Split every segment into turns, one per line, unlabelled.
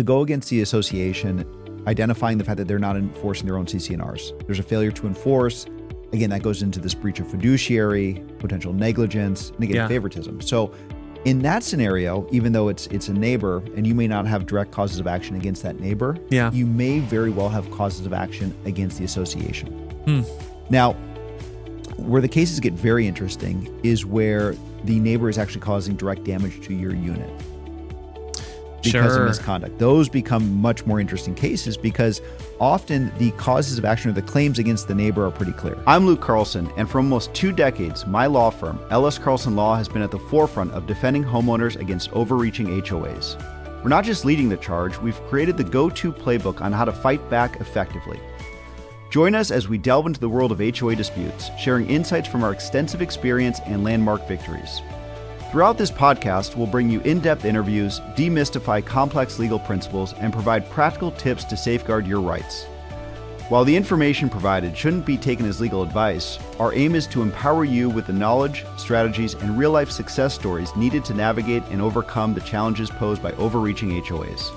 to go against the association, identifying the fact that they're not enforcing their own CC&Rs. There's a failure to enforce. Again, that goes into this breach of fiduciary, potential negligence, and again, favoritism. So in that scenario, even though it's a neighbor and you may not have direct causes of action against that neighbor, you may very well have causes of action against the association. Now, where the cases get very interesting is where the neighbor is actually causing direct damage to your unit because of misconduct. Those become much more interesting cases because often the causes of action or the claims against the neighbor are pretty clear.
I'm Luke Carlson, and for almost 2 decades, my law firm, Ellis Carlson Law, has been at the forefront of defending homeowners against overreaching HOAs. We're not just leading the charge, we've created the go-to playbook on how to fight back effectively. Join us as we delve into the world of HOA disputes, sharing insights from our extensive experience and landmark victories. Throughout this podcast, we'll bring you in-depth interviews, demystify complex legal principles, and provide practical tips to safeguard your rights. While the information provided shouldn't be taken as legal advice, our aim is to empower you with the knowledge, strategies, and real-life success stories needed to navigate and overcome the challenges posed by overreaching HOAs.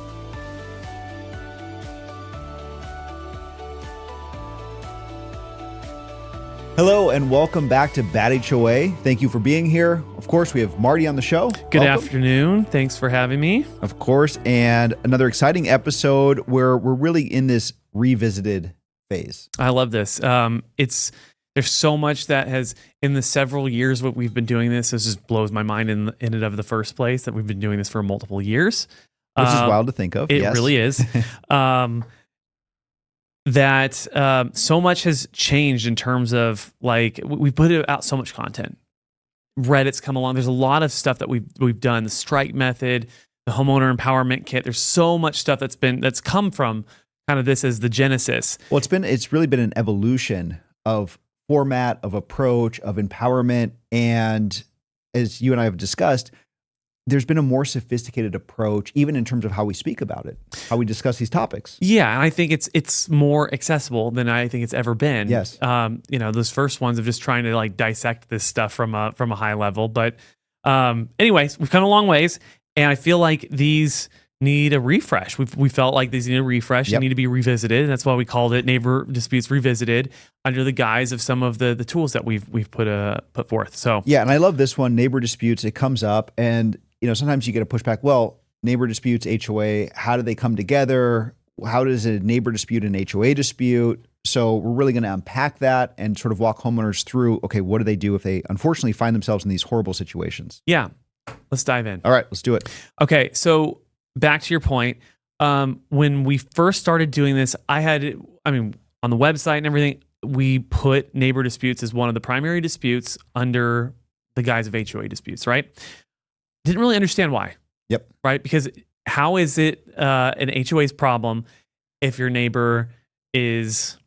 Hello and welcome back to Bad HOA. Thank you for being here. Of course, we have Marty on the show.
Good afternoon. Thanks for having me.
Of course, and another exciting episode where we're really in this revisited phase.
I love this. There's so much that has, in the several years what we've been doing this just blows my mind in and of the first place that we've been doing this for multiple years.
Which is wild to think of.
It really is. That so much has changed in terms of, like, we put out so much content. Reddit's come along. There's a lot of stuff that we've done. The strike method, the homeowner empowerment kit. There's so much stuff that's come from kind of this as the genesis.
Well, it's really been an evolution of format, of approach, of empowerment, and as you and I have discussed, there's been a more sophisticated approach, even in terms of how we speak about it, how we discuss these topics.
Yeah, and I think it's more accessible than I think it's ever been.
Yes.
Those first ones of just trying to like dissect this stuff from a high level. But anyways, we've come a long ways, and I feel like these need a refresh. We felt like these need a refresh. They need to be revisited. And that's why we called it Neighbor Disputes Revisited, under the guise of some of the tools that we've put forth. So
yeah, and I love this one, Neighbor Disputes. It comes up, and sometimes you get a pushback. Well, neighbor disputes, HOA, how do they come together? How does a neighbor dispute an HOA dispute? So we're really going to unpack that and sort of walk homeowners through, okay, what do they do if they unfortunately find themselves in these horrible situations?
Yeah, let's dive in.
All right, let's do it.
Okay, so back to your point. When we first started doing this, on the website and everything, we put neighbor disputes as one of the primary disputes under the guise of HOA disputes, right? Didn't really understand why.
Yep.
Right? Because how is it an HOA's problem if your neighbor is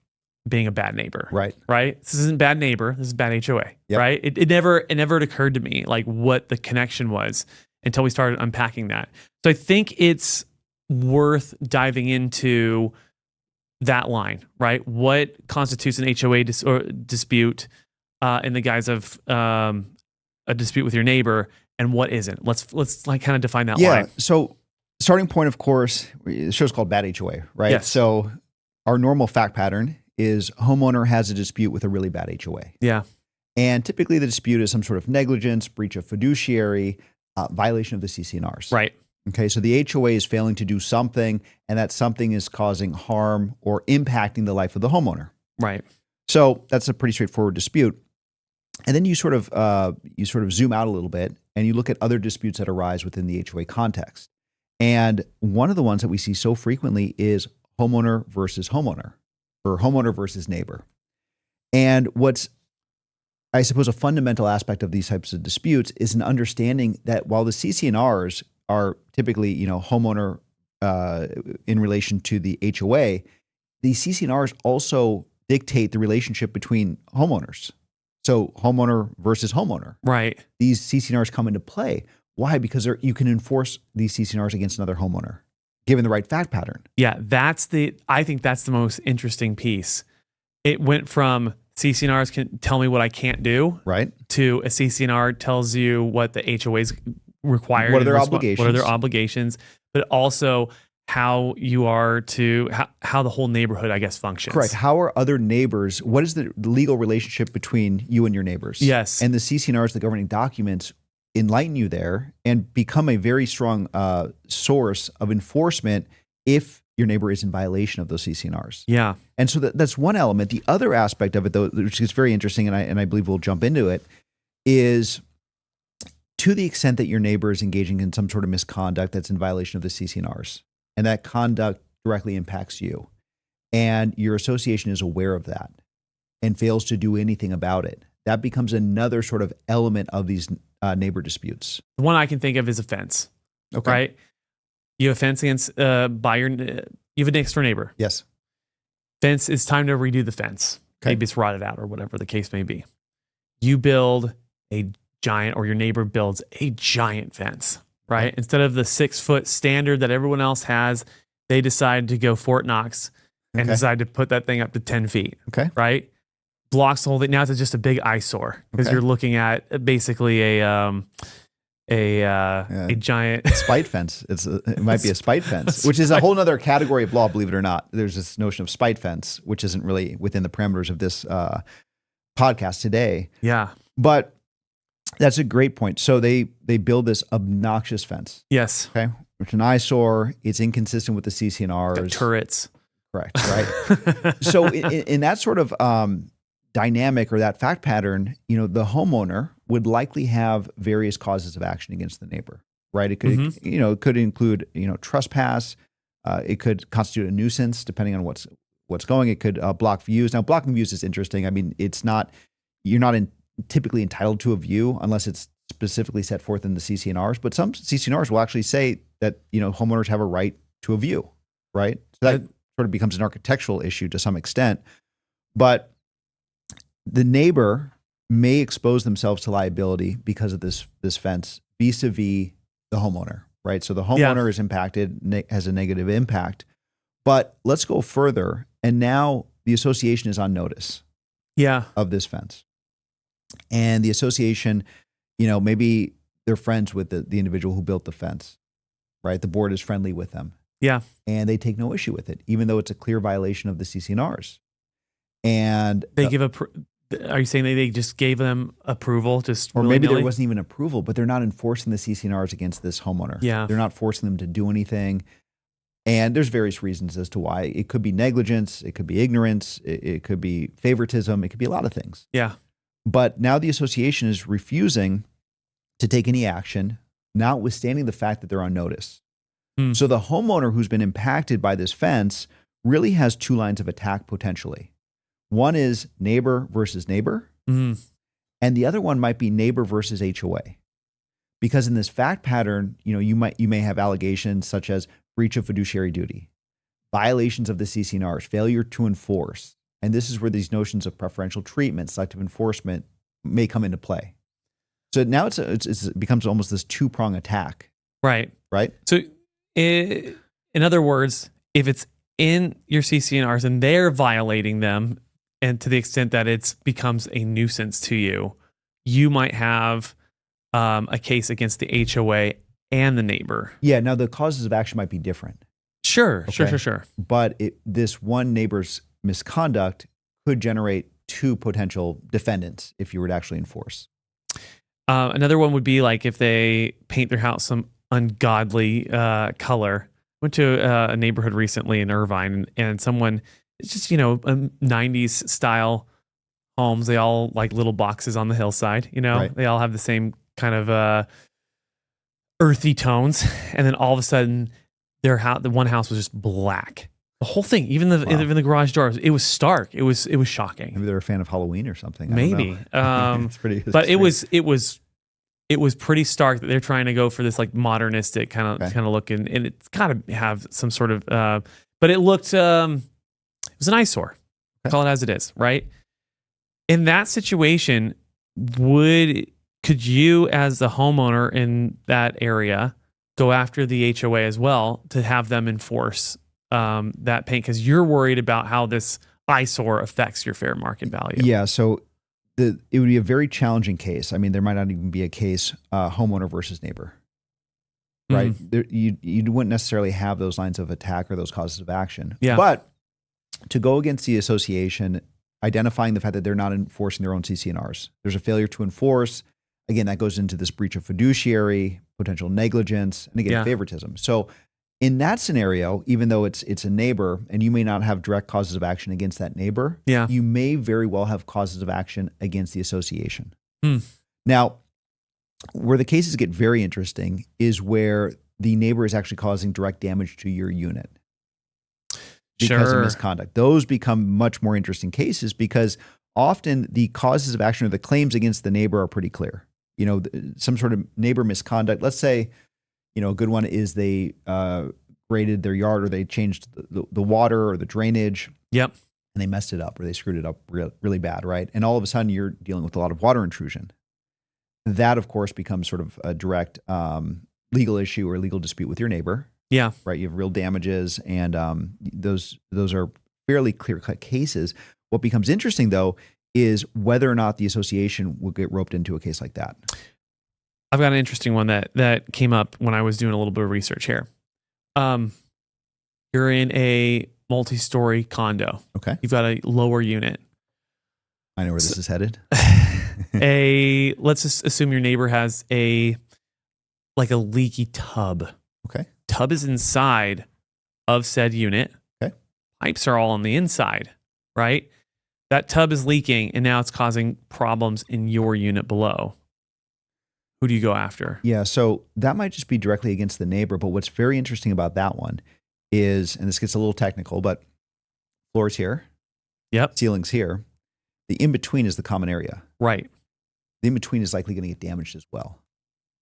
being a bad neighbor?
Right.
Right? This isn't bad neighbor. This is bad HOA.
Yep.
Right? It never occurred to me like what the connection was until we started unpacking that. So I think it's worth diving into that line, right? What constitutes an HOA dispute in the guise of a dispute with your neighbor, and what isn't? Let's like kind of define that line.
So starting point, of course, the show's called Bad HOA, right?
Yes.
So our normal fact pattern is homeowner has a dispute with a really bad HOA.
Yeah.
And typically the dispute is some sort of negligence, breach of fiduciary, violation of the CC&Rs.
Right.
Okay, so the HOA is failing to do something, and that something is causing harm or impacting the life of the homeowner.
Right.
So that's a pretty straightforward dispute. And then you sort of zoom out a little bit and you look at other disputes that arise within the HOA context. And one of the ones that we see so frequently is homeowner versus homeowner, or homeowner versus neighbor. And what's, I suppose, a fundamental aspect of these types of disputes is an understanding that while the CC&Rs are typically, homeowner in relation to the HOA, the CC&Rs also dictate the relationship between homeowners. So homeowner versus homeowner.
Right.
These CC&Rs come into play. Why? Because you can enforce these CC&Rs against another homeowner, given the right fact pattern.
Yeah, I think that's the most interesting piece. It went from CC&Rs can tell me what I can't do,
right, to
a CC&R tells you what the HOA's required.
What are their obligations?
What are their obligations? But also how you are to how the whole neighborhood, I guess, functions.
Correct. How are other neighbors? What is the legal relationship between you and your neighbors?
Yes.
And the CC&Rs, the governing documents, enlighten you there and become a very strong source of enforcement if your neighbor is in violation of those CC&Rs.
Yeah.
And so that's one element. The other aspect of it, though, which is very interesting, and I believe we'll jump into it, is to the extent that your neighbor is engaging in some sort of misconduct that's in violation of the CC&Rs, and that conduct directly impacts you, and your association is aware of that and fails to do anything about it, that becomes another sort of element of these neighbor disputes.
The one I can think of is a fence.
Okay.
Right? You have a fence against you have a next door neighbor.
Yes.
Fence, it's time to redo the fence.
Okay.
Maybe it's rotted out or whatever the case may be. You build a giant, or your neighbor builds a giant fence, right?
Okay.
Instead of the 6-foot standard that everyone else has, they decide to go Fort Knox and decide to put that thing up to 10 feet.
Okay.
Right? Blocks the whole thing. Now it's just a big eyesore because you're looking at basically a giant
spite fence. It might be a spite fence, which is a whole other category of law, believe it or not. There's this notion of spite fence, which isn't really within the parameters of this podcast today.
Yeah.
But that's a great point. So they build this obnoxious fence.
Yes.
Okay. It's an eyesore. It's inconsistent with the CC&Rs.
Got turrets.
Correct. Right. So in that sort of dynamic or that fact pattern, the homeowner would likely have various causes of action against the neighbor, right? It could, it could include, trespass. It could constitute a nuisance depending on what's going. It could block views. Now, blocking views is interesting. I mean, you're not typically entitled to a view unless it's specifically set forth in the CC&Rs. But some CC&Rs will actually say that homeowners have a right to a view, right? So that sort of becomes an architectural issue to some extent. But the neighbor may expose themselves to liability because of this fence vis-a-vis the homeowner, right? So the homeowner is impacted, has a negative impact. But let's go further. And now the association is on notice of this fence. And the association, maybe they're friends with the individual who built the fence, right? The board is friendly with them.
Yeah.
And they take no issue with it, even though it's a clear violation of the CC&Rs. And
they are you saying they just gave them approval,
or maybe there wasn't even approval, but they're not enforcing the CC&Rs against this homeowner.
Yeah.
They're not forcing them to do anything. And there's various reasons as to why. It could be negligence. It could be ignorance. It could be favoritism. It could be a lot of things.
Yeah.
But now the association is refusing to take any action, notwithstanding the fact that they're on notice. So the homeowner who's been impacted by this fence really has two lines of attack potentially. One is neighbor versus neighbor, and the other one might be neighbor versus HOA. Because in this fact pattern, you may have allegations such as breach of fiduciary duty, violations of the CC&Rs, failure to enforce. And this is where these notions of preferential treatment, selective enforcement may come into play. So now it becomes almost this two-prong attack.
Right.
Right?
So in other words, if it's in your CC&Rs and they're violating them, and to the extent that it becomes a nuisance to you, you might have a case against the HOA and the neighbor.
Yeah. Now the causes of action might be different.
Sure.
But this one neighbor's misconduct could generate two potential defendants if you were to actually enforce.
Another one would be like if they paint their house some ungodly color. Went to a neighborhood recently in Irvine, and someone, it's just, 90s style homes. They all like little boxes on the hillside,
Right.
They all have the same kind of earthy tones. And then all of a sudden the one house was just black. The whole thing, even the garage doors, it was stark. It was shocking.
Maybe they're a fan of Halloween or something.
Maybe.
It's pretty.
But it was pretty stark that they're trying to go for this like modernistic kind of look, and it's got to have some sort of. But it looked. It was an eyesore.
Okay.
Call it as it is, right? In that situation, could you, as the homeowner in that area, go after the HOA as well to have them enforce that paint, because you're worried about how this eyesore affects your fair market value?
Yeah. So it would be a very challenging case. I mean, there might not even be a case homeowner versus neighbor. right? You wouldn't necessarily have those lines of attack or those causes of action.
Yeah.
But to go against the association, identifying the fact that they're not enforcing their own CC&Rs, there's a failure to enforce. Again, that goes into this breach of fiduciary, potential negligence, and again, favoritism. So in that scenario, even though it's a neighbor and you may not have direct causes of action against that neighbor, you may very well have causes of action against the association. Now, where the cases get very interesting is where the neighbor is actually causing direct damage to your unit because of misconduct. Those become much more interesting cases because often the causes of action or the claims against the neighbor are pretty clear. Some sort of neighbor misconduct. Let's say, a good one is they graded their yard or they changed the water or the drainage.
Yep.
And they messed it up or they screwed it up really bad, right? And all of a sudden you're dealing with a lot of water intrusion. That, of course, becomes sort of a direct legal issue or legal dispute with your neighbor.
Yeah.
Right. You have real damages, and those are fairly clear-cut cases. What becomes interesting, though, is whether or not the association will get roped into a case like that.
I've got an interesting one that came up when I was doing a little bit of research here. You're in a multi-story condo. Okay. You've got a lower unit.
I know where this is headed.
Let's just assume your neighbor has a leaky tub.
Okay.
Tub is inside of said unit.
Okay.
Pipes are all on the inside, right? That tub is leaking and now it's causing problems in your unit below. Who do you go after?
Yeah, so that might just be directly against the neighbor, but what's very interesting about that one is, and this gets a little technical, but floors here.
Yep.
Ceilings here. The in-between is the common area.
Right.
The in-between is likely going to get damaged as well.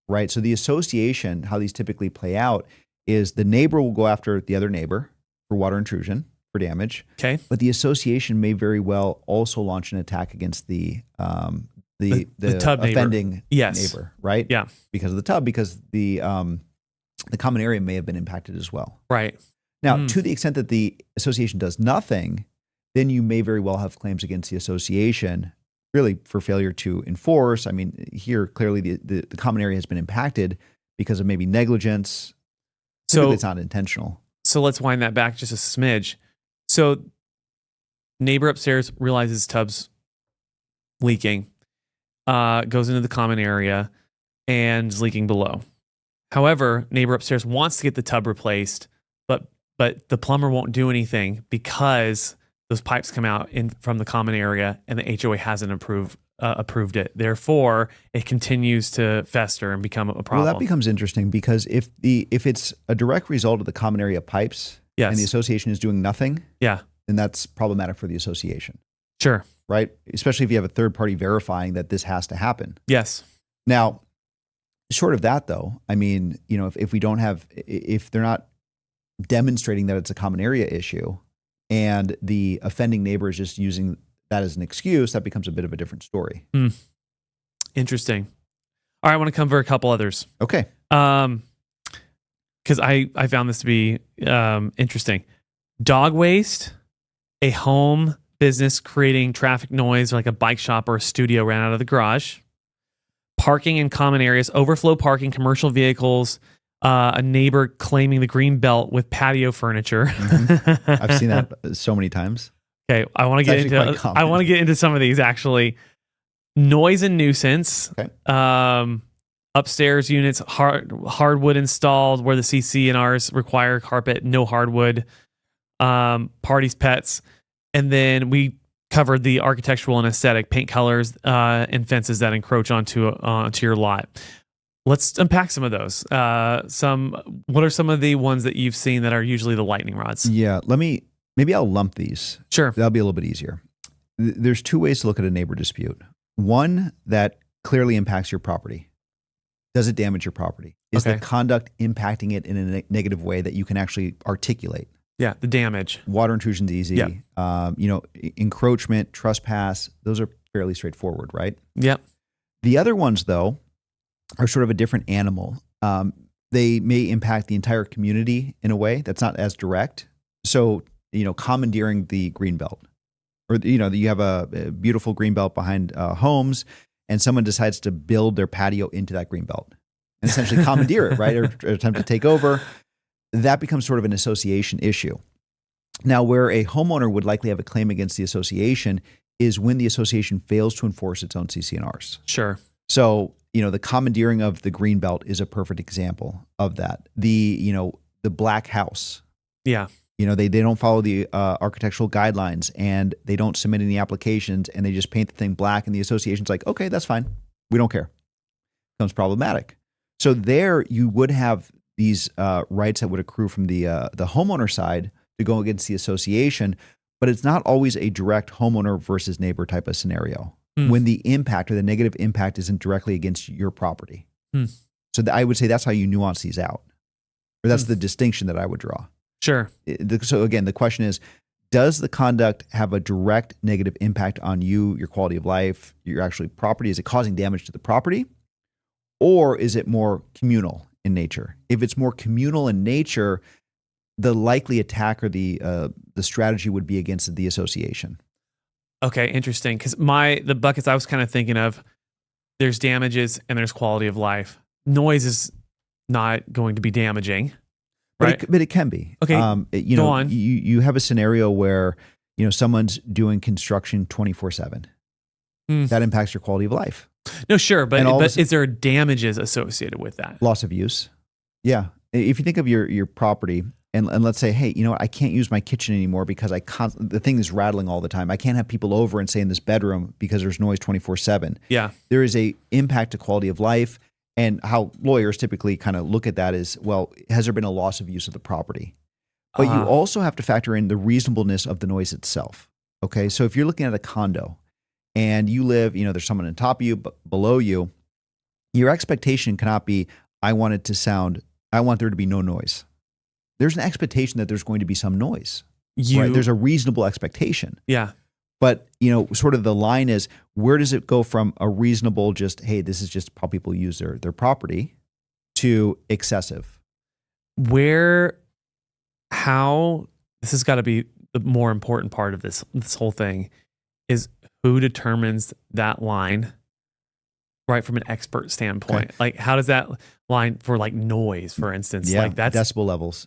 Right? So the association, how these typically play out, is the neighbor will go after the other neighbor for water intrusion, for damage.
Okay.
But the association may very well also launch an attack against the
tub
offending
neighbor.
Neighbor, right?
Yeah.
Because of the tub, because the common area may have been impacted as well.
Right.
Now, to the extent that the association does nothing, then you may very well have claims against the association, really for failure to enforce. I mean, here clearly the common area has been impacted because of maybe negligence. Typically, it's not intentional.
So let's wind that back just a smidge. So neighbor upstairs realizes tub's leaking, goes into the common area and is leaking below. However, neighbor upstairs wants to get the tub replaced, but the plumber won't do anything because those pipes come out from the common area and the HOA hasn't approved it. Therefore, it continues to fester and become a problem.
Well, that becomes interesting because if it's a direct result of the common area pipes and the association is doing nothing, then that's problematic for the association.
Sure.
Right? Especially if you have a third party verifying that this has to happen.
Yes.
Now, short of that though, I mean, if they're not demonstrating that it's a common area issue and the offending neighbor is just using that as an excuse, that becomes a bit of a different story.
Interesting. All right, I want to cover a couple others.
Okay.
Because I found this to be interesting. Dog waste, a home business creating traffic noise like a bike shop or a studio ran out of the garage. Parking in common areas, overflow parking, commercial vehicles, a neighbor claiming the green belt with patio furniture.
I've seen that so many times.
Okay, I want to get into some of these actually. Noise and nuisance.
Okay.
Upstairs units, hardwood installed where the CC&Rs require carpet, no hardwood. Parties, pets, and then we covered the architectural and aesthetic, paint colors, and fences that encroach onto your lot. Let's unpack some of those. What are some of the ones that you've seen that are usually the lightning rods?
Yeah, maybe I'll lump these.
Sure.
That'll be a little bit easier. There's two ways to look at a neighbor dispute. One that clearly impacts your property. Does it damage your property? Is the conduct impacting it in a negative way that you can actually articulate?
Yeah, the damage.
Water intrusion's easy.
Yeah.
Encroachment, trespass, those are fairly straightforward, right?
Yep.
The other ones, though, are sort of a different animal. They may impact the entire community in a way that's not as direct. So, commandeering the greenbelt, or, you have a beautiful greenbelt behind homes and someone decides to build their patio into that greenbelt. and essentially commandeer it, right? Or attempt to take over. That becomes sort of an association issue. Now, where a homeowner would likely have a claim against the association is when the association fails to enforce its own CC&Rs.
Sure.
So, the commandeering of the Greenbelt is a perfect example of that. The black house.
Yeah.
They don't follow the architectural guidelines, and they don't submit any applications, and they just paint the thing black, and the association's like, okay, that's fine. We don't care. Becomes problematic. So there you would have these rights that would accrue from the homeowner side to go against the association, but it's not always a direct homeowner versus neighbor type of scenario when the impact or the negative impact isn't directly against your property. So I would say that's how you nuance these out, or that's the distinction that I would draw.
Sure.
So again, the question is, does the conduct have a direct negative impact on you, your quality of life, your actual property? Is it causing damage to the property? Or is it more communal in nature? If it's more communal in nature, the likely attack or the strategy would be against the association.
Okay, interesting. Because the buckets I was kind of thinking of, there's damages and there's quality of life. Noise is not going to be damaging, right?
But it can be.
Okay, go on.
You have a scenario where someone's doing construction 24/7. That impacts your quality of life.
No, sure, but is there damages associated with that?
Loss of use. Yeah. If you think of your property, and let's say, hey, I can't use my kitchen anymore because the thing is rattling all the time. I can't have people over and stay in this bedroom because there's noise 24/7.
Yeah.
There is a impact to quality of life, and how lawyers typically kind of look at that is, well, has there been a loss of use of the property? But you also have to factor in the reasonableness of the noise itself. Okay. So if you're looking at a condo and you live, there's someone on top of you, but below you, your expectation cannot be, I want there to be no noise. There's an expectation that there's going to be some noise. Right? There's a reasonable expectation.
Yeah.
But, sort of the line is, where does it go from a reasonable, just, hey, this is just how people use their property, to excessive?
How, this has got to be the more important part of this whole thing, is who determines that line, right, from an expert standpoint? Okay. Like, how does that line for like noise, for instance?
Yeah,
like that's
decibel levels.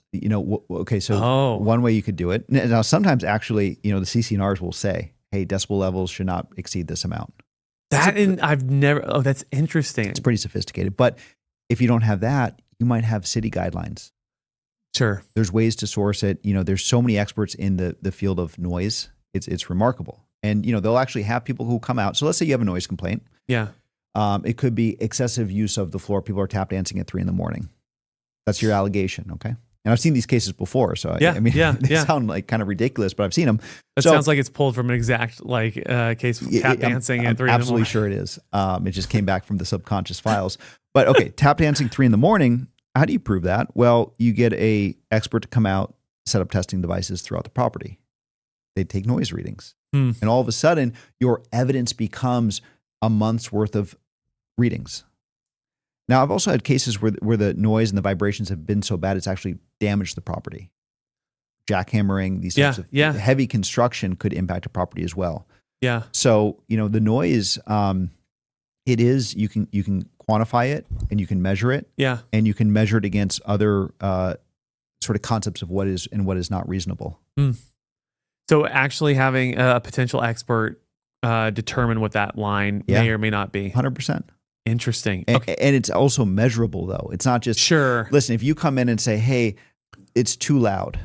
Okay, so one way you could do it. Now, sometimes actually, the CC&Rs will say, hey, decibel levels should not exceed this amount.
That's interesting.
It's pretty sophisticated. But if you don't have that, you might have city guidelines.
Sure.
There's ways to source it. There's so many experts in the field of noise. It's remarkable. And, they'll actually have people who come out. So let's say you have a noise complaint.
Yeah.
It could be excessive use of the floor. People are tap dancing at 3 a.m. That's your allegation. Okay. And I've seen these cases before. So they sound like kind of ridiculous, but I've seen them.
It sounds like it's pulled from an exact case of tap dancing at 3
a.m. Absolutely sure it is. It just came back from the subconscious files. But okay, tap dancing 3 a.m. How do you prove that? Well, you get a expert to come out, set up testing devices throughout the property. They take noise readings. And all of a sudden, your evidence becomes a month's worth of readings. Now, I've also had cases where the noise and the vibrations have been so bad, it's actually damaged the property. Jackhammering, these types of heavy construction could impact a property as well.
Yeah.
So, the noise, it is, you can quantify it and you can measure it.
Yeah.
And you can measure it against other sort of concepts of what is and what is not reasonable.
So actually having a potential expert determine what that line may or may not be.
100%.
Interesting.
Okay. And it's also measurable, though. It's not just, listen, if you come in and say, hey, it's too loud.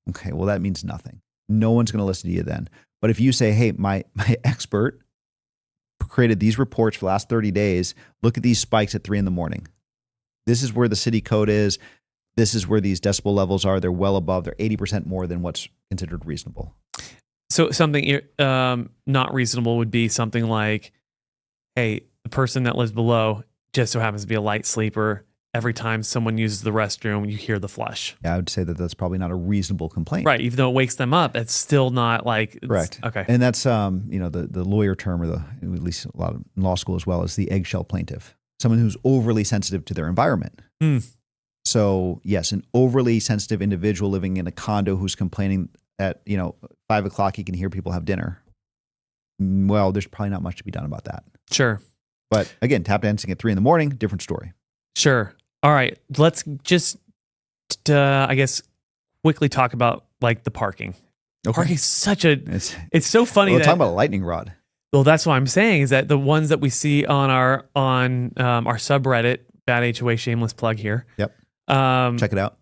Okay, well, that means nothing. No one's going to listen to you then. But if you say, hey, my expert created these reports for the last 30 days, look at these spikes at 3 a.m. This is where the city code is. This is where these decibel levels are. They're well above. They're 80% more than what's considered reasonable.
So something not reasonable would be something like, hey, the person that lives below just so happens to be a light sleeper. Every time someone uses the restroom, you hear the flush.
Yeah, I would say that that's probably not a reasonable complaint.
Right, even though it wakes them up, it's still not like...
Correct.
Okay.
And that's, the lawyer term, or at least a lot of in law school as well, is the eggshell plaintiff. Someone who's overly sensitive to their environment. So yes, an overly sensitive individual living in a condo who's complaining at 5 o'clock, he can hear people have dinner. Well, there's probably not much to be done about that.
Sure.
But again, tap dancing at 3 a.m, different story.
Sure. All right. Let's just, I guess, quickly talk about like the parking.
Okay.
Parking is it's so funny.
We're talking about a lightning rod.
Well, that's what I'm saying is that the ones that we see on our subreddit, Bad HOA, shameless plug here.
Yep. Check it out.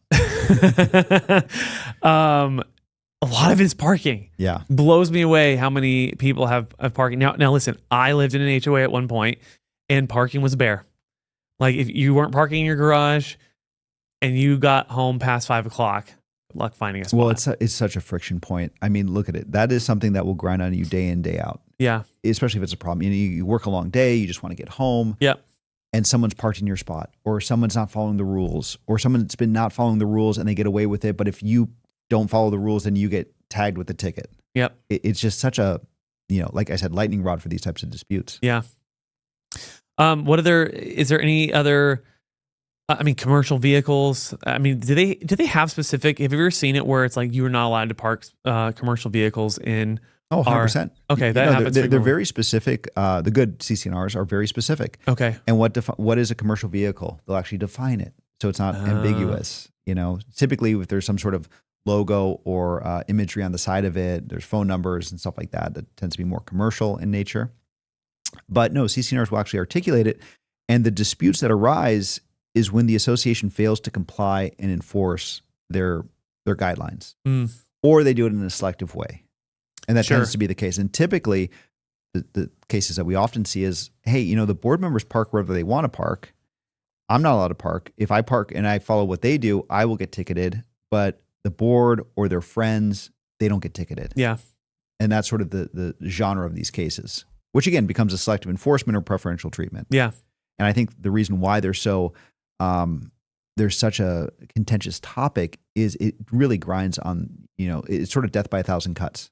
A lot of it is parking.
Yeah.
Blows me away how many people have parking. Now listen, I lived in an HOA at one point and parking was a bear. Like if you weren't parking in your garage and you got home past 5 o'clock, good luck finding a spot.
Well, it's such a friction point. I mean, look at it. That is something that will grind on you day in, day out.
Yeah.
Especially if it's a problem. You work a long day, you just want to get home.
Yep.
And someone's parked in your spot, or someone's not following the rules, or someone's been not following the rules and they get away with it. But if you don't follow the rules, then you get tagged with the ticket.
Yep.
It's just such a, like I said, lightning rod for these types of disputes.
Yeah. Is there any other, commercial vehicles? I mean, do they have specific, have you ever seen it where it's like you are not allowed to park commercial vehicles in?
Oh, 100%.
Okay, that happens.
They're very specific. The good CC&Rs are very specific.
Okay.
And what is a commercial vehicle? They'll actually define it. So it's not ambiguous. Typically if there's some sort of logo or imagery on the side of it, there's phone numbers and stuff like that tends to be more commercial in nature. But no, CC&Rs will actually articulate it. And the disputes that arise is when the association fails to comply and enforce their guidelines. Or they do it in a selective way. And that tends to be the case. And typically, the cases that we often see is, hey, the board members park wherever they want to park. I'm not allowed to park. If I park and I follow what they do, I will get ticketed. But the board or their friends, they don't get ticketed.
Yeah.
And that's sort of the genre of these cases, which again becomes a selective enforcement or preferential treatment.
Yeah.
And I think the reason why there's such a contentious topic is it really grinds on, it's sort of death by a thousand cuts.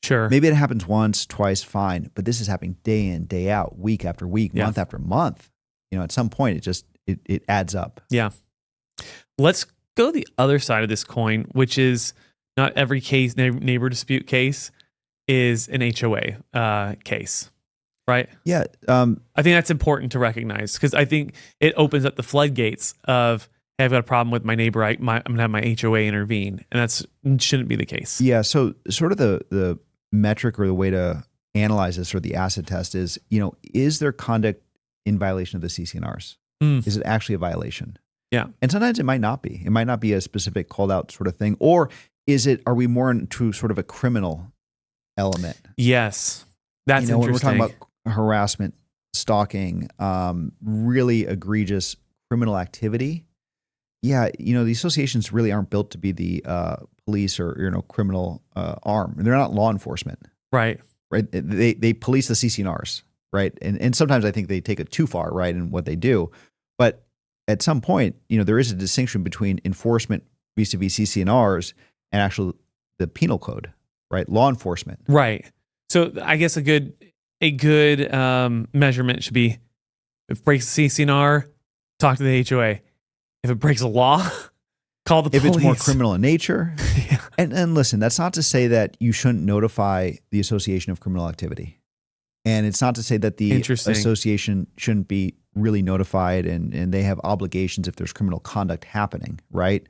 Sure.
Maybe it happens once, twice, fine. But this is happening day in, day out, week after week, month after month. At some point, it adds up.
Yeah. Let's go the other side of this coin, which is not every case, neighbor dispute case is an HOA case, right?
Yeah.
I think that's important to recognize because I think it opens up the floodgates of, hey, I've got a problem with my neighbor. I'm going to have my HOA intervene. And that shouldn't be the case.
Yeah. So sort of the metric or the way to analyze this or the acid test is, is their conduct in violation of the CC&Rs? Is it actually a violation?
Yeah.
And sometimes it might not be. It might not be a specific called out sort of thing. Or are we more into sort of a criminal element?
Yes. That's interesting.
When we're talking about harassment, stalking, really egregious criminal activity. Yeah. The associations really aren't built to be the police or, criminal arm. They're not law enforcement.
Right.
Right. They police the CC&Rs. Right. And sometimes I think they take it too far, right, in what they do. But at some point, there is a distinction between enforcement vis-a-vis CC&Rs and actually the penal code, right? Law enforcement.
Right. So I guess a good measurement should be if it breaks the CC&R, talk to the HOA. If it breaks a law, call the police.
If it's more criminal in nature.
Yeah.
And listen, that's not to say that you shouldn't notify the association of criminal activity. And it's not to say that the association shouldn't be really notified and they have obligations if there's criminal conduct happening, right?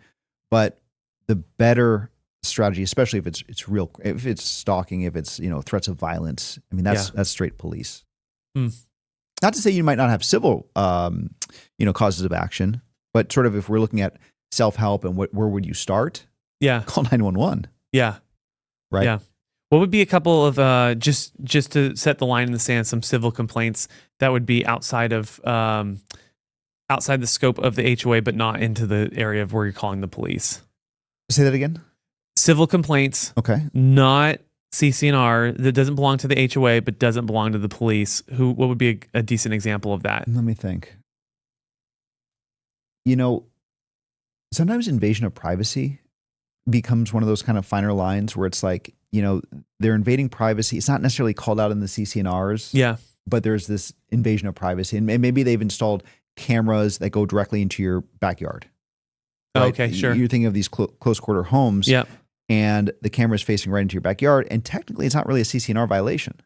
But the better strategy, especially if it's real, if it's stalking, if it's threats of violence, I mean that's straight police. Not to say you might not have civil causes of action, but sort of if we're looking at self-help and where would you start?
Yeah,
call 911.
Yeah,
right.
Yeah. What would be a couple of just to set the line in the sand, some civil complaints that would be outside the scope of the HOA, but not into the area of where you're calling the police?
Say that again.
Civil complaints.
Okay.
Not CC&R that doesn't belong to the HOA, but doesn't belong to the police. What would be a decent example of that?
Let me think. Sometimes invasion of privacy becomes one of those kind of finer lines where it's like, they're invading privacy. It's not necessarily called out in the CC&Rs.
Yeah.
But there's this invasion of privacy. And maybe they've installed cameras that go directly into your backyard. Right?
Okay, sure.
You're thinking of these close quarter homes.
Yeah.
And the camera is facing right into your backyard. And technically, it's not really a CC&R violation.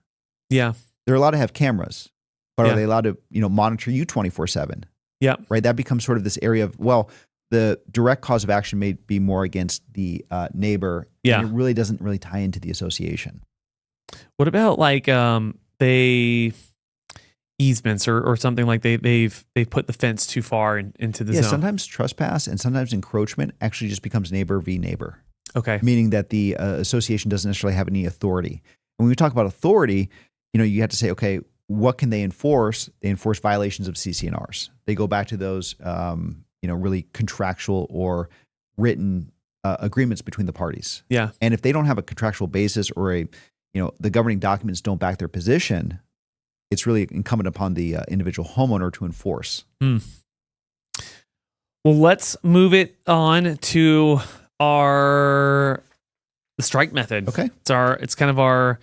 Yeah.
They're allowed to have cameras. But
Yeah.
are they allowed to, monitor you 24/7?
Yep.
Right. That becomes sort of this area of, well, the direct cause of action may be more against the neighbor.
Yeah.
And it really doesn't really tie into the association.
What about like they easements or something like they've put the fence too far into the zone?
Sometimes trespass and sometimes encroachment actually just becomes neighbor v. neighbor.
Okay.
Meaning that the association doesn't necessarily have any authority. And when we talk about authority, you have to say, okay, what can they enforce? They enforce violations of CC&Rs. They go back to those, really contractual or written agreements between the parties.
Yeah.
And if they don't have a contractual basis or the governing documents don't back their position, it's really incumbent upon the individual homeowner to enforce.
Well, let's move it on to the strike method.
Okay.
It's kind of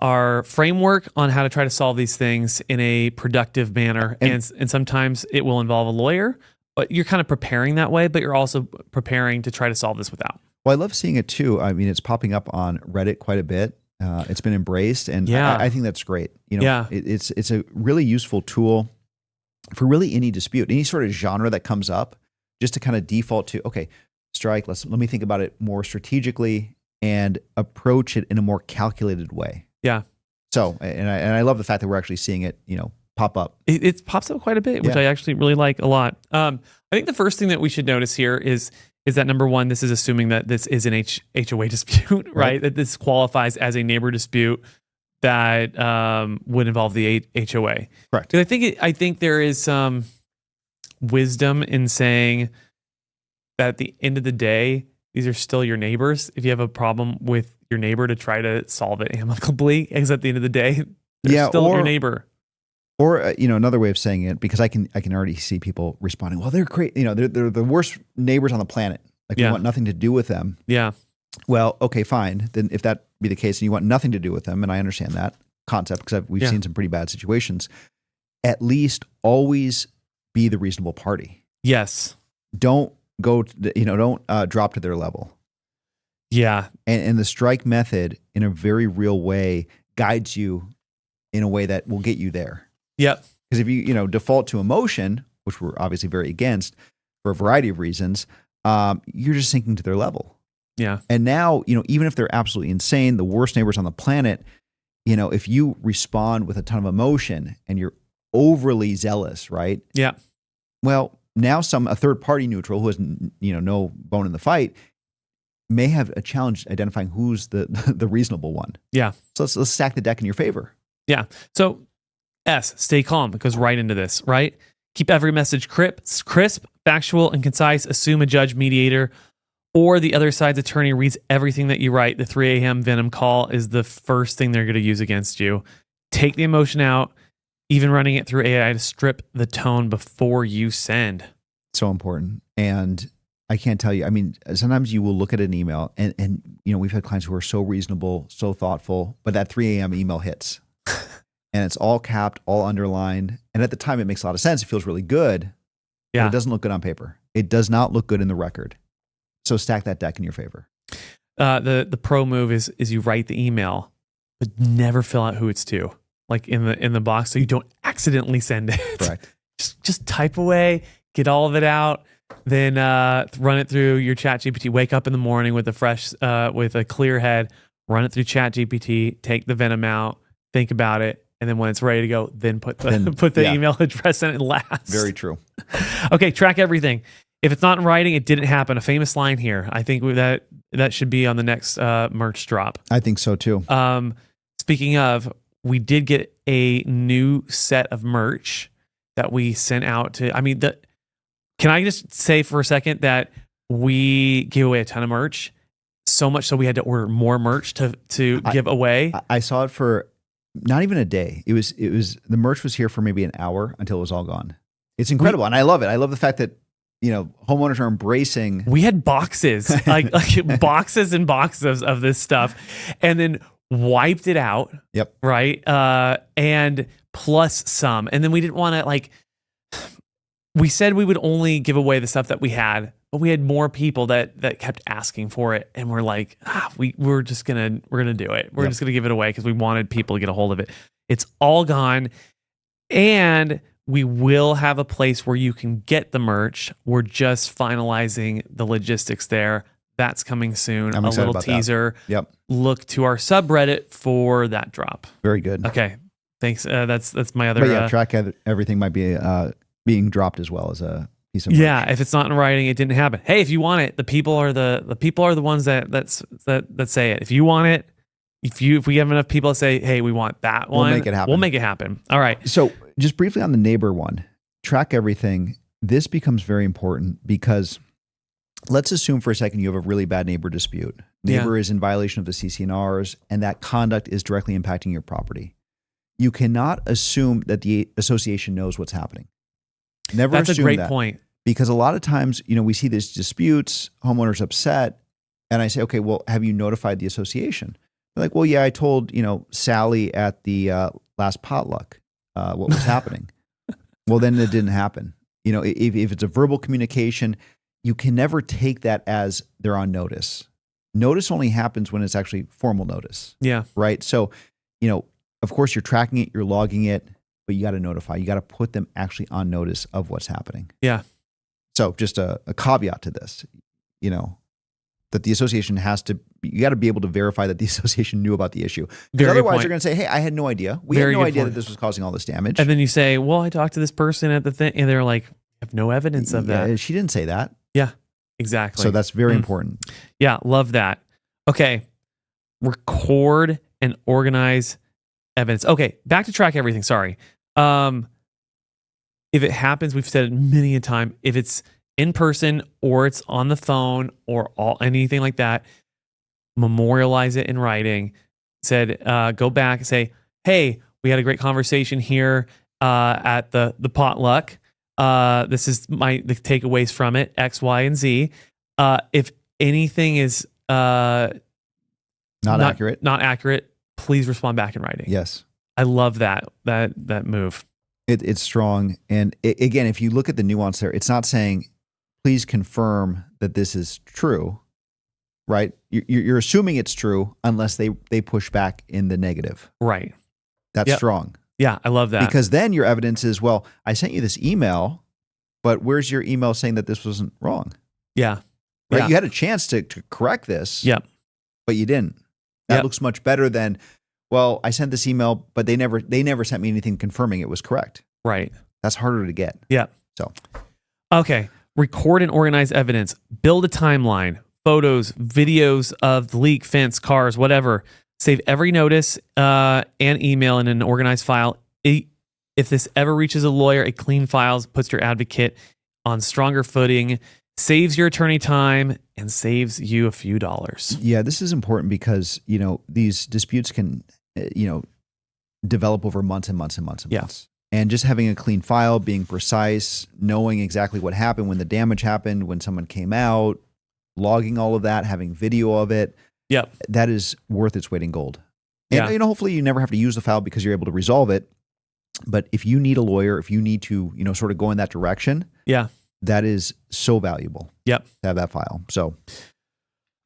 our framework on how to try to solve these things in a productive manner. And sometimes it will involve a lawyer, but you're kind of preparing that way, but you're also preparing to try to solve this without.
Well, I love seeing it too. I mean, it's popping up on Reddit quite a bit. It's been embraced, and I think that's great. It's a really useful tool for really any dispute, any sort of genre that comes up, just to kind of default to, okay, strike. Let me think about it more strategically and approach it in a more calculated way.
Yeah.
So, and I love the fact that we're actually seeing it, pop up.
It pops up quite a bit, which I actually really like a lot. I think the first thing that we should notice here is that number one, this is assuming that this is an HOA dispute, right? That this qualifies as a neighbor dispute that would involve the HOA.
Correct.
'Cause I think there is some wisdom in saying that at the end of the day, these are still your neighbors. If you have a problem with your neighbor, to try to solve it amicably, because at the end of the day, they're still your neighbor.
Or another way of saying it, because I can already see people responding, well, they're great, they're the worst neighbors on the planet. Like we want nothing to do with them.
Yeah.
Well, okay, fine. Then if that be the case and you want nothing to do with them, and I understand that concept because we've seen some pretty bad situations, at least always be the reasonable party.
Yes.
Don't go don't drop to their level.
Yeah.
And the strike method in a very real way guides you in a way that will get you there.
Yep.
Because if you default to emotion, which we're obviously very against for a variety of reasons, you're just sinking to their level.
Yeah.
And now, even if they're absolutely insane, the worst neighbors on the planet, if you respond with a ton of emotion and you're overly zealous, right?
Yeah.
Well, now a third party neutral who has no bone in the fight may have a challenge identifying who's the reasonable one.
Yeah.
So let's stack the deck in your favor.
Yeah. So stay calm. It goes right into this, right? Keep every message crisp, factual, and concise. Assume a judge, mediator, or the other side's attorney reads everything that you write. The 3 a.m. venom call is the first thing they're going to use against you. Take the emotion out, even running it through AI to strip the tone before you send.
So important. And I can't tell you, I mean, sometimes you will look at an email and we've had clients who are so reasonable, so thoughtful, but that 3 a.m. email hits. And it's all capped, all underlined. And at the time, it makes a lot of sense. It feels really good.
Yeah.
But it doesn't look good on paper. It does not look good in the record. So stack that deck in your favor.
The pro move is you write the email, but never fill out who it's to, like in the box, so you don't accidentally send it.
Correct.
Just type away, get all of it out, then run it through your ChatGPT. Wake up in the morning with with a clear head, run it through ChatGPT, take the venom out, think about it. And then when it's ready to go, then put the email address in it last.
Very true.
Okay, track everything. If it's not in writing, it didn't happen. A famous line here. I think that should be on the next merch drop.
I think so too.
Speaking of, we did get a new set of merch that we sent out to. I mean, can I just say for a second that we gave away a ton of merch, so much so we had to order more merch to give away.
I saw it for not even a day. It was the merch was here for maybe an hour until it was all gone. It's incredible. And I love it. I love the fact that, homeowners are embracing.
We had boxes, like boxes and boxes of this stuff, and then wiped it out.
Yep.
Right. And plus some. And then we didn't want to we said we would only give away the stuff that we had, but we had more people that kept asking for it. And we're like, we're going to do it. We're just going to give it away because we wanted people to get a hold of it. It's all gone. And we will have a place where you can get the merch. We're just finalizing the logistics there. That's coming soon.
I'm
a
excited
little
about that.
teaser.
Yep.
Look to our subreddit for that drop.
Very good.
Okay. Thanks. That's my other.
But yeah, track everything might be being dropped as well as a piece of merch.
Yeah, if it's not in writing, it didn't happen. Hey, if you want it, the people are the ones that say it. If you want it, if we have enough people that say, hey, we want that one,
we'll make it happen.
We'll make it happen. All right.
So just briefly on the neighbor one, track everything. This becomes very important because let's assume for a second you have a really bad neighbor dispute. Neighbor is in violation of the CC&Rs, and that conduct is directly impacting your property. You cannot assume that the association knows what's happening. Never
That's
assume
a great
that.
point.
Because a lot of times, we see these disputes, homeowners upset, and I say, okay, well, have you notified the association? They're like, well, yeah, I told, Sally at the last potluck what was happening. Well, then it didn't happen. If it's a verbal communication, you can never take that as they're on notice. Notice only happens when it's actually formal notice.
Yeah.
Right? So, of course, you're tracking it, you're logging it, but you got to notify. You got to put them actually on notice of what's happening.
Yeah.
So just a caveat to this, that the association you got to be able to verify that the association knew about the issue. Because otherwise they're going to say, hey, I had no idea. We had no idea that this was causing all this damage.
And then you say, well, I talked to this person at the thing, and they're like, I have no evidence of that.
She didn't say that.
Yeah, exactly.
So that's very important.
Yeah, love that. Okay. Record and organize evidence. Okay, back to track everything. Sorry. If it happens, we've said it many a time, if it's in person or it's on the phone or anything like that, memorialize it in writing. Said, go back and say, hey, we had a great conversation here at the potluck. This is the takeaways from it, X, Y, and Z. If anything is not accurate, please respond back in writing.
Yes.
I love that move.
It's strong. And again, if you look at the nuance there, it's not saying, please confirm that this is true, right? You're assuming it's true unless they push back in the negative.
Right.
That's strong.
Yeah, I love that.
Because then your evidence is, well, I sent you this email, but where's your email saying that this wasn't wrong?
Yeah.
Right?
Yeah.
You had a chance to correct this, but you didn't. That looks much better than, well, I sent this email, but they never sent me anything confirming it was correct.
Right.
That's harder to get.
Yeah.
So,
okay. Record and organize evidence. Build a timeline, photos, videos of the leak, fence, cars, whatever. Save every notice and email in an organized file. If this ever reaches a lawyer, a clean file puts your advocate on stronger footing, saves your attorney time, and saves you a few dollars.
Yeah, this is important because, these disputes can, develop over months and months and months and months. And just having a clean file, being precise, knowing exactly what happened, when the damage happened, when someone came out, logging all of that, having video of it.
Yep.
That is worth its weight in gold. And hopefully you never have to use the file because you're able to resolve it. But if you need a lawyer, if you need to, sort of go in that direction, that is so valuable.
Yep.
To have that file. So,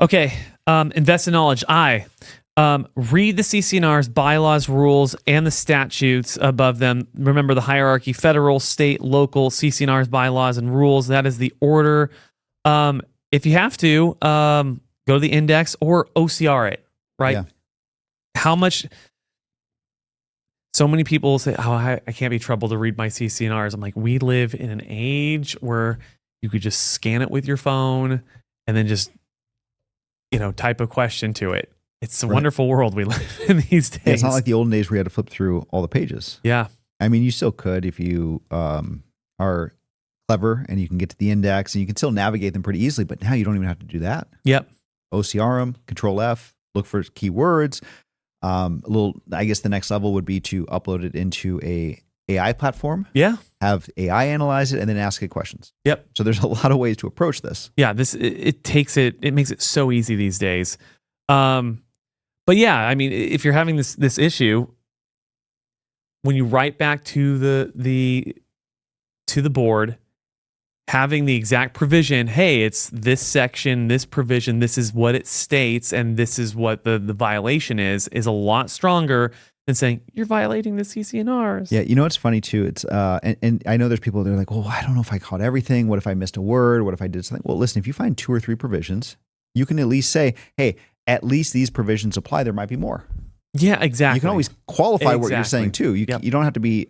okay. Invest in knowledge. Read the CC&Rs, bylaws, rules, and the statutes above them. Remember the hierarchy: federal, state, local, CC&Rs, bylaws, and rules. That is the order. If you have to, go to the index or OCR it, right?
Yeah.
How much? So many people say, oh, I can't be troubled to read my CC&Rs. I'm like, we live in an age where you could just scan it with your phone and then just, type a question to it. It's a wonderful world we live in these days.
Yeah, it's not like the olden days where you had to flip through all the pages.
Yeah.
I mean, you still could if you are clever and you can get to the index and you can still navigate them pretty easily, but now you don't even have to do that.
Yep.
OCR them, Control F, look for keywords. I guess the next level would be to upload it into a AI platform.
Yeah.
Have AI analyze it and then ask it questions.
Yep.
So there's a lot of ways to approach this.
Yeah. It makes it so easy these days. But yeah, I mean, if you're having this issue, when you write back to the board, having the exact provision, hey, it's this section, this provision, this is what it states, and this is what the violation is a lot stronger than saying you're violating the CC&Rs.
Yeah, you know what's funny too? It's and I know there's people that are like, well, I don't know if I caught everything. What if I missed a word? What if I did something? Well, listen, if you find 2 or 3 provisions, you can at least say, hey, at least these provisions apply. There might be more.
Yeah, exactly.
You can always qualify what you're saying too. You don't have to be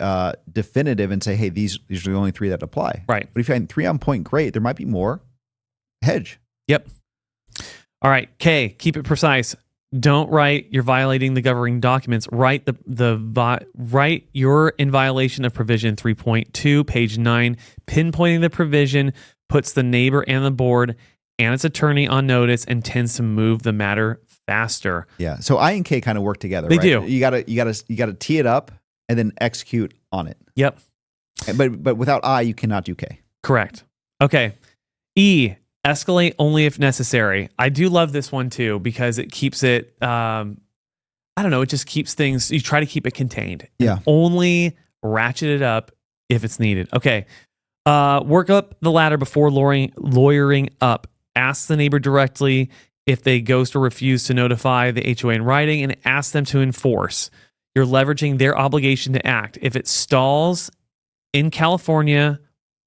definitive and say, hey, these are the only 3 that apply.
Right.
But if you find 3 on point, great. There might be more. Hedge.
Yep. All right. K, keep it precise. Don't write you're violating the governing documents. Write write you're in violation of provision 3.2, page 9. Pinpointing the provision puts the neighbor and the board and its attorney on notice and tends to move the matter faster.
Yeah. So I and K kind of work together.
They
right?
do.
You gotta tee it up and then execute on it.
Yep.
But without I, you cannot do K.
Correct. Okay. E, escalate only if necessary. I do love this one too because it keeps it, I don't know, it just keeps things, you try to keep it contained.
Yeah.
Only ratchet it up if it's needed. Okay. Work up the ladder before lawyering up. Ask the neighbor directly if they ghost or refuse to notify the HOA in writing and ask them to enforce. You're leveraging their obligation to act. If it stalls in California,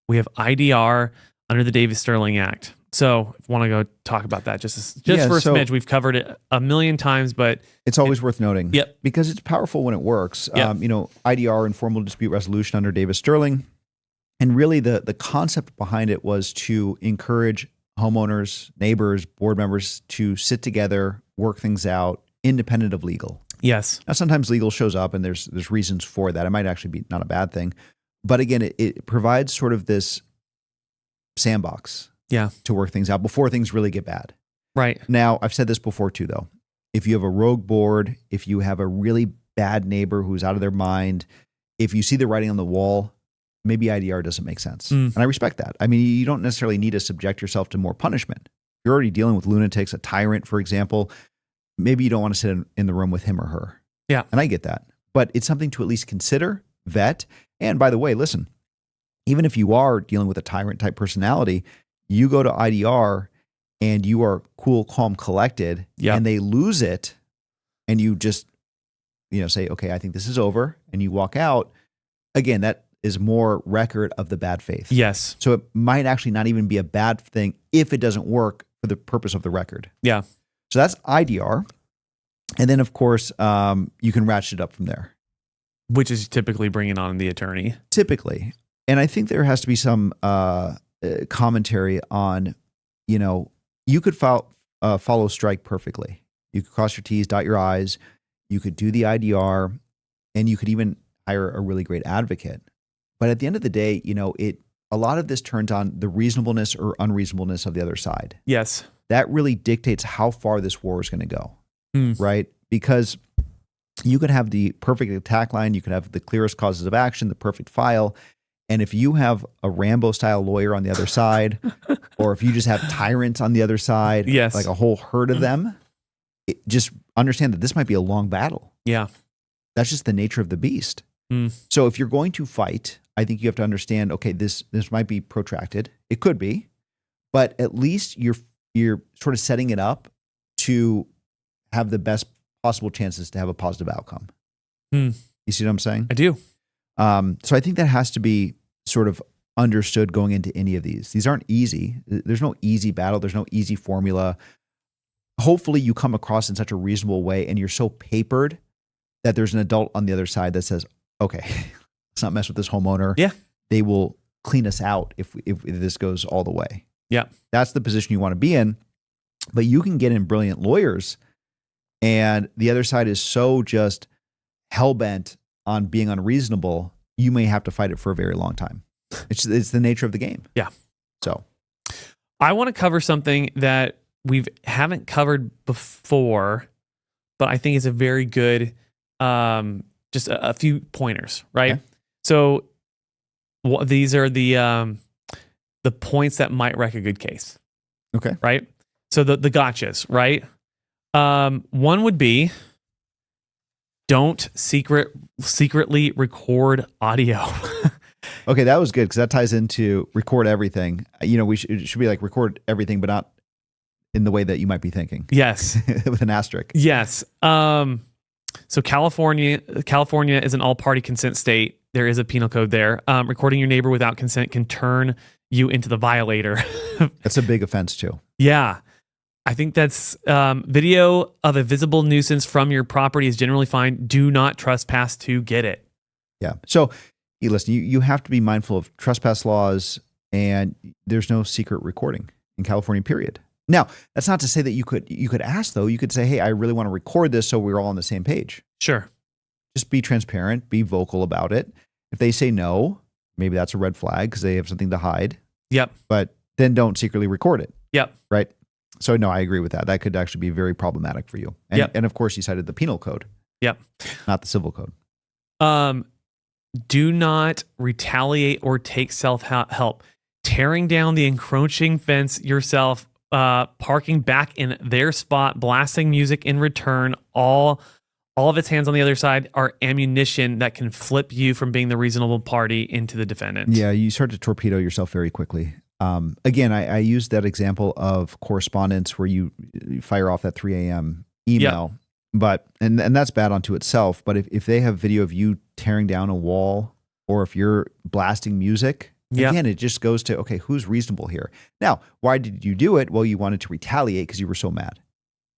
we have IDR under the Davis-Sterling Act. So if you want to go talk about that just for a smidge, we've covered it a million times, but
it's always worth noting.
Yep.
Because it's powerful when it works.
Yep.
IDR, informal dispute resolution under Davis-Sterling. And really the concept behind it was to encourage homeowners, neighbors, board members to sit together, work things out, independent of legal.
yes.
Now, sometimes legal shows up and there's reasons for that. It might actually be not a bad thing. But again, it provides sort of this sandbox to work things out before things really get bad.
Right.
Now, I've said this before too, though. If you have a rogue board, if you have a really bad neighbor who's out of their mind, if you see the writing on the wall, maybe IDR doesn't make sense. And I respect that. I mean, you don't necessarily need to subject yourself to more punishment. You're already dealing with lunatics, a tyrant, for example. Maybe you don't want to sit in the room with him or her.
Yeah.
And I get that. But it's something to at least consider, vet. And by the way, listen, even if you are dealing with a tyrant type personality, you go to IDR and you are cool, calm, collected, and they lose it, and you just, say, okay, I think this is over, and you walk out. Again, that is more record of the bad faith.
Yes.
So it might actually not even be a bad thing if it doesn't work for the purpose of the record.
Yeah.
So that's IDR. And then, of course, you can ratchet it up from there.
Which is typically bringing on the attorney.
Typically. And I think there has to be some commentary on, you could follow strike perfectly. You could cross your T's, dot your I's. You could do the IDR, and you could even hire a really great advocate. But at the end of the day, a lot of this turns on the reasonableness or unreasonableness of the other side.
Yes.
That really dictates how far this war is going to go, right? Because you could have the perfect attack line, you could have the clearest causes of action, the perfect file. And if you have a Rambo-style lawyer on the other side, or if you just have tyrants on the other side, like a whole herd of them, just understand that this might be a long battle.
Yeah.
That's just the nature of the beast. So if you're going to fight, I think you have to understand, okay, this might be protracted. It could be, but at least you're sort of setting it up to have the best possible chances to have a positive outcome. You see what I'm saying?
I do.
So I think that has to be sort of understood going into any of these. These aren't easy. There's no easy battle. There's no easy formula. Hopefully you come across in such a reasonable way and you're so papered that there's an adult on the other side that says, okay, let's not mess with this homeowner.
Yeah.
They will clean us out if this goes all the way.
Yeah.
That's the position you want to be in. But you can get in brilliant lawyers and the other side is so just hell-bent on being unreasonable, you may have to fight it for a very long time. It's the nature of the game.
Yeah.
So
I want to cover something that we haven't covered before, but I think it's a very good, just a few pointers, right?
Okay.
So these are the points that might wreck a good case.
Okay.
Right? So the gotchas, right? One would be don't secretly record audio.
Okay, that was good because that ties into record everything. It should be like record everything, but not in the way that you might be thinking.
Yes.
With an asterisk.
Yes. So California is an all-party consent state. There is a penal code there. Recording your neighbor without consent can turn you into the violator.
That's a big offense too.
Yeah. I think that's video of a visible nuisance from your property is generally fine. Do not trespass to get it.
Yeah. So listen, you have to be mindful of trespass laws, and there's no secret recording in California, period. Now, that's not to say that you could ask, though. You could say, hey, I really want to record this so we're all on the same page.
Sure.
Just be transparent, be vocal about it. If they say no, maybe that's a red flag because they have something to hide.
Yep.
But then don't secretly record it.
Yep.
Right? So no, I agree with that. That could actually be very problematic for you. And,
yep.
And of course, you cited the penal code.
Yep.
Not the civil code.
Do not retaliate or take self-help. Tearing down the encroaching fence yourself, parking back in their spot, blasting music in return, all of its hands on the other side are ammunition that can flip you from being the reasonable party into the defendant.
Yeah, you start to torpedo yourself very quickly. Again, I used that example of correspondence where you fire off that 3 a.m. email, yep. But and that's bad unto itself. But if they have video of you tearing down a wall, or if you're blasting music, yep. Again, it just goes to, okay, who's reasonable here? Now, why did you do it? Well, you wanted to retaliate because you were so mad.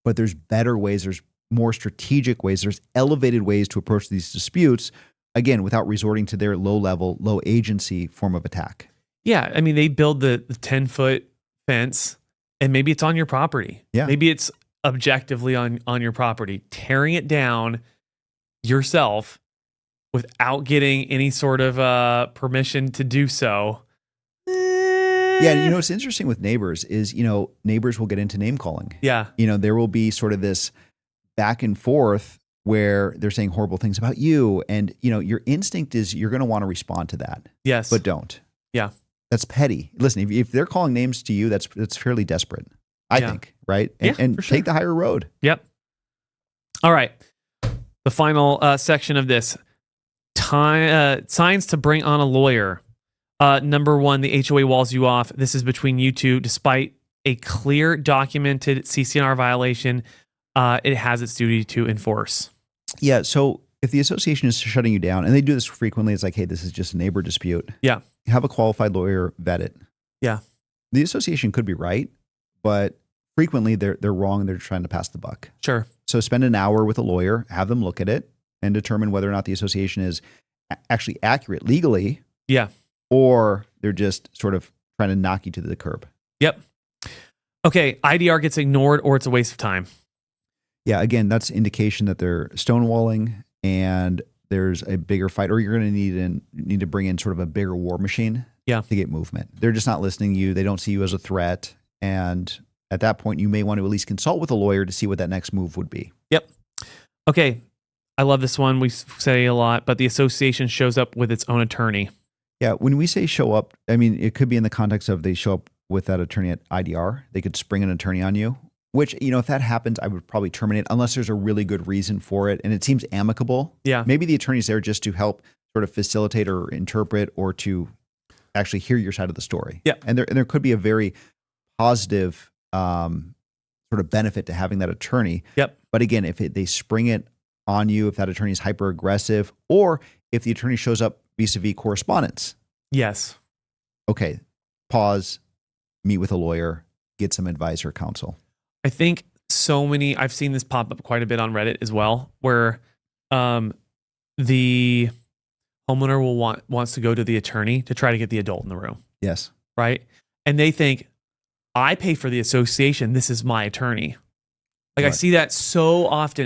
But there's better ways. There's more strategic ways. There's elevated ways to approach these disputes, again, without resorting to their low-level, low-agency form of attack.
Yeah, I mean, they build the 10-foot fence, and maybe it's on your property.
Yeah.
Maybe it's objectively on your property. Tearing it down yourself without getting any sort of permission to do so.
Yeah, and what's interesting with neighbors is, neighbors will get into name calling.
Yeah.
There will be sort of this back and forth where they're saying horrible things about you. And, your instinct is you're going to want to respond to that.
Yes.
But don't.
Yeah.
That's petty. Listen, if they're calling names to you, that's fairly desperate, I think, right? And
for sure.
Take the higher road.
Yep. All right. The final section of this. Signs to bring on a lawyer. Number one, the HOA walls you off. This is between you two. Despite a clear documented CC&R violation, it has its duty to enforce.
Yeah. So if the association is shutting you down, and they do this frequently, it's like, hey, this is just a neighbor dispute.
Yeah.
Have a qualified lawyer vet it.
Yeah.
The association could be right, but frequently they're wrong and they're trying to pass the buck.
Sure. So
spend an hour with a lawyer, have them look at it, and determine whether or not the association is actually accurate legally.
Yeah.
Or they're just sort of trying to knock you to the curb.
Yep. Okay, IDR gets ignored or it's a waste of time.
Yeah, again, that's indication that they're stonewalling and there's a bigger fight, or you're going to need to bring in sort of a bigger war machine to get movement. They're just not listening to you. They don't see you as a threat. And at that point, you may want to at least consult with a lawyer to see what that next move would be.
Yep. Okay, I love this one. We say a lot, but the association shows up with its own attorney.
Yeah, when we say show up, I mean, it could be in the context of they show up with that attorney at IDR. They could spring an attorney on you, which, if that happens, I would probably terminate unless there's a really good reason for it. And it seems amicable.
Yeah.
Maybe the attorney's there just to help sort of facilitate or interpret or to actually hear your side of the story.
Yeah.
And there could be a very positive sort of benefit to having that attorney.
Yep.
But again, if they spring it on you, if that attorney is hyper aggressive, or if the attorney shows up vis-a-vis correspondence.
Yes.
Okay. Pause, meet with a lawyer, get some advice or counsel.
I think I've seen this pop up quite a bit on Reddit as well, where the homeowner wants to go to the attorney to try to get the adult in the room.
Yes.
Right. And they think, I pay for the association. This is my attorney. Like, right. I see that so often,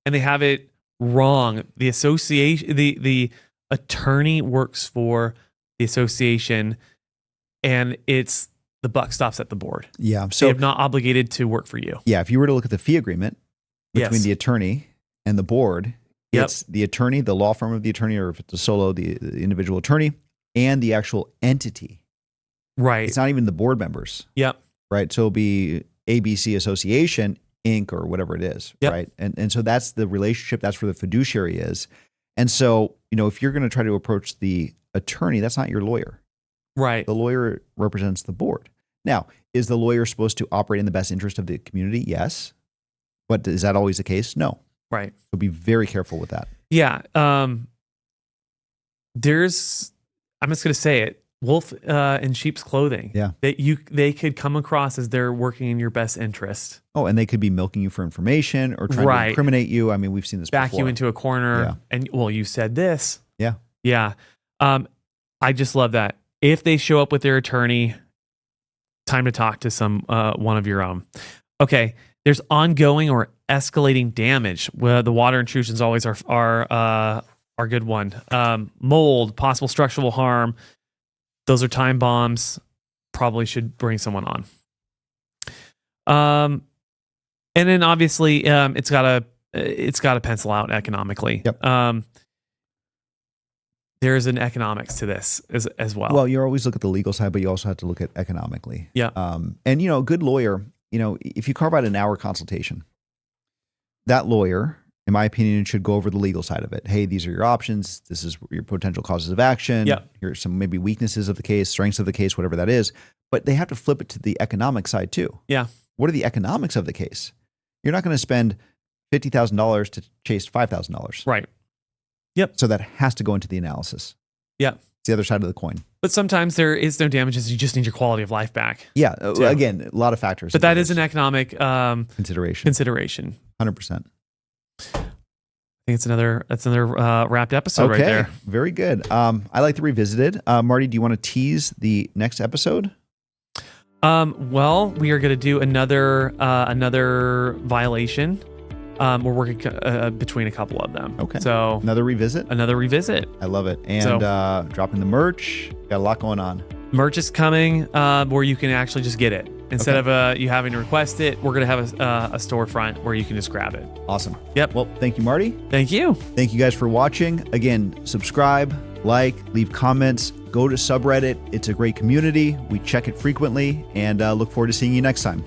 and they have it wrong. The association, the attorney works for the association, and the buck stops at the board.
Yeah. So
they have not obligated to work for you.
Yeah. If you were to look at the fee agreement between the attorney and the board, it's the attorney, the law firm of the attorney, or if it's a solo, the individual attorney, and the actual entity.
Right.
It's not even the board members.
Yep.
Right. So it'll be ABC Association, Inc., or whatever it is.
Yep.
Right. And so that's the relationship. That's where the fiduciary is. And so, if you're going to try to approach the attorney, that's not your lawyer.
Right.
The lawyer represents the board. Now, is the lawyer supposed to operate in the best interest of the community? Yes. But is that always the case? No.
Right.
So be very careful with that.
Yeah. There's, I'm just going to say it, wolf in sheep's clothing.
Yeah.
They could come across as they're working in your best interest.
Oh, and they could be milking you for information or trying to incriminate you. I mean, we've seen this
back
before.
you into a corner.
Yeah.
And well, you said this.
Yeah.
Yeah. I just love that. If they show up with their attorney, time to talk to one of your own. Okay. There's ongoing or escalating damage. Well, the water intrusions always are a good one. Mold, possible structural harm. Those are time bombs. Probably should bring someone on. And then obviously, it's got to pencil out economically.
Yep.
There's an economics to this as well.
Well, you always look at the legal side, but you also have to look at economically.
Yeah.
And a good lawyer, if you carve out an hour consultation, that lawyer, in my opinion, should go over the legal side of it. Hey, these are your options. This is your potential causes of action.
Yep.
Here's some maybe weaknesses of the case, strengths of the case, whatever that is. But they have to flip it to the economic side too.
Yeah.
What are the economics of the case? You're not going to spend $50,000 to chase $5,000.
Right. Yep.
So that has to go into the analysis.
Yeah.
It's the other side of the coin.
But sometimes there is no damages. You just need your quality of life back.
Yeah. Again, a lot of factors.
But that is an economic
consideration. 100%.
I think that's another wrapped episode right there.
Very good. I like to revisit it. Marty, do you want to tease the next episode?
Well, we are going to do another violation. We're working between a couple of them.
Okay.
So
another revisit.
I
love it. And dropping the merch. Got a lot going on.
Merch is coming where you can actually just get it. Instead of you having to request it, we're going to have a storefront where you can just grab it.
Awesome.
Yep.
Well, thank you, Marty.
Thank you.
Thank you guys for watching. Again, subscribe, like, leave comments, go to subreddit. It's a great community. We check it frequently and look forward to seeing you next time.